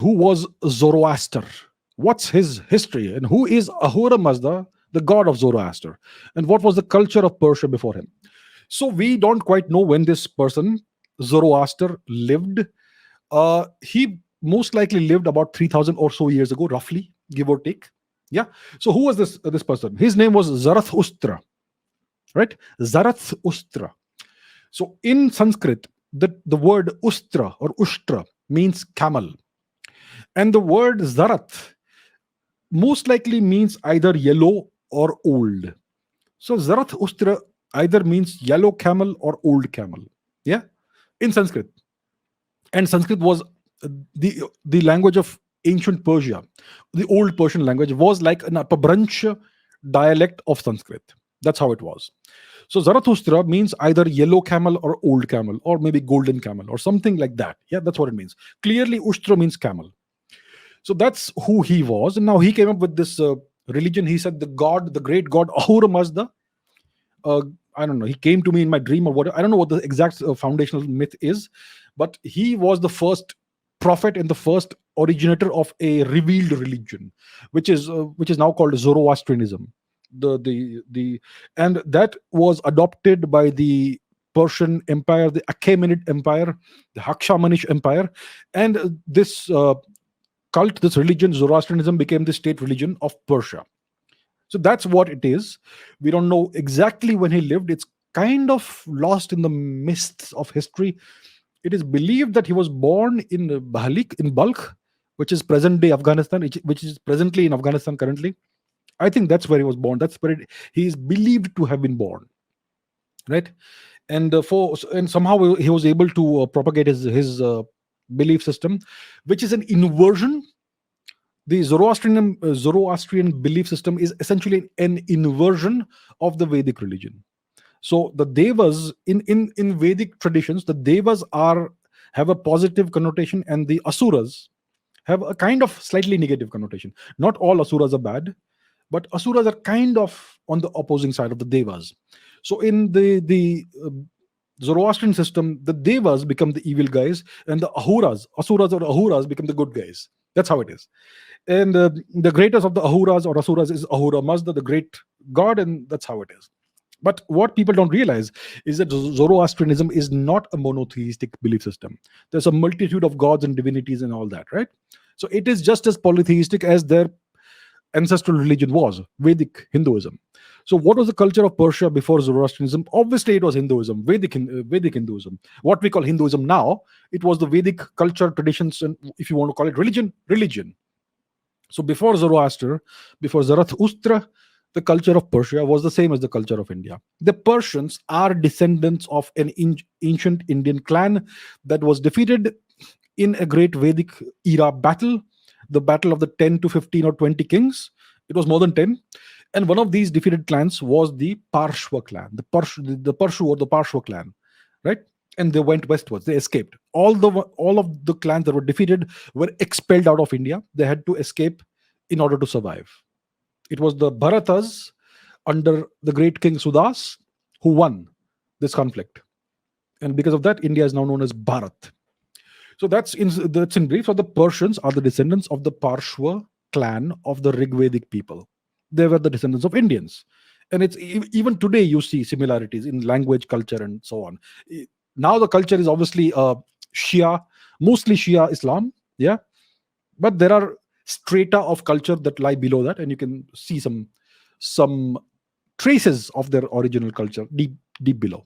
Who was Zoroaster? What's his history? And who is Ahura Mazda, the god of Zoroaster? And what was the culture of Persia before him? So we don't quite know when this person, Zoroaster, lived. He most likely lived about 3,000 or so years ago, roughly, give or take. Yeah. So who was this person? His name was Zarathustra, right? Zarathustra. So in Sanskrit, the word ustra or ushtra means camel. And the word Zarath most likely means either yellow or old. So Zarathustra either means yellow camel or old camel. Yeah, in Sanskrit. And Sanskrit was the language of ancient Persia. The old Persian language was like an upper branch dialect of Sanskrit. That's how it was. So Zarathustra means either yellow camel or old camel, or maybe golden camel, or something like that. Yeah, that's what it means. Clearly, Ushtra means camel. So that's who he was. And now he came up with this religion. He said the great god Ahura Mazda. Uh, I don't know. He came to me in my dream or what. I don't know what the exact foundational myth is, but he was the first prophet and the first originator of a revealed religion, which is now called Zoroastrianism. The and that was adopted by the Persian Empire, the Achaemenid Empire, the Hakshamanish Empire, and this cult, this religion, Zoroastrianism, became the state religion of Persia. So that's what it is. We don't know exactly when he lived. It's kind of lost in the mists of history. It is believed that he was born in Bahalik, in Balkh, which is present day Afghanistan, which is presently in Afghanistan currently. I think that's where he was born. That's where he is believed to have been born, right? And somehow he was able to propagate his belief system, which is an inversion. The Zoroastrian belief system is essentially an inversion of the Vedic religion. So the devas in Vedic traditions, the devas have a positive connotation, and the asuras have a kind of slightly negative connotation. Not all asuras are bad, but asuras are kind of on the opposing side of the devas. So in the Zoroastrian system, the devas become the evil guys, and the asuras or ahuras become the good guys. That's how it is. And the greatest of the ahuras or asuras is Ahura Mazda, the great god, and that's how it is. But what people don't realize is that Zoroastrianism is not a monotheistic belief system. There's a multitude of gods and divinities and all that, right? So it is just as polytheistic as their ancestral religion was, Vedic Hinduism. So what was the culture of Persia before Zoroastrianism? Obviously, it was Hinduism, Vedic Hinduism. What we call Hinduism now, it was the Vedic culture, traditions, and if you want to call it religion. So before Zoroaster, before Zarathustra, the culture of Persia was the same as the culture of India. The Persians are descendants of an ancient Indian clan that was defeated in a great Vedic era battle, the battle of the 10 to 15 or 20 kings. It was more than 10. And one of these defeated clans was the Parshva clan, the Parshu or the Parshva clan, right? And they went westwards. They escaped. All of the clans that were defeated were expelled out of India. They had to escape in order to survive. It was the Bharatas under the great king Sudas who won this conflict. And because of that, India is now known as Bharat. So that's in brief. So the Persians are the descendants of the Parshva clan of the Rigvedic people. They were the descendants of Indians. And it's even today you see similarities in language, culture, and so on. Now the culture is obviously Shia, mostly Shia Islam, yeah. But there are strata of culture that lie below that, and you can see some traces of their original culture deep below.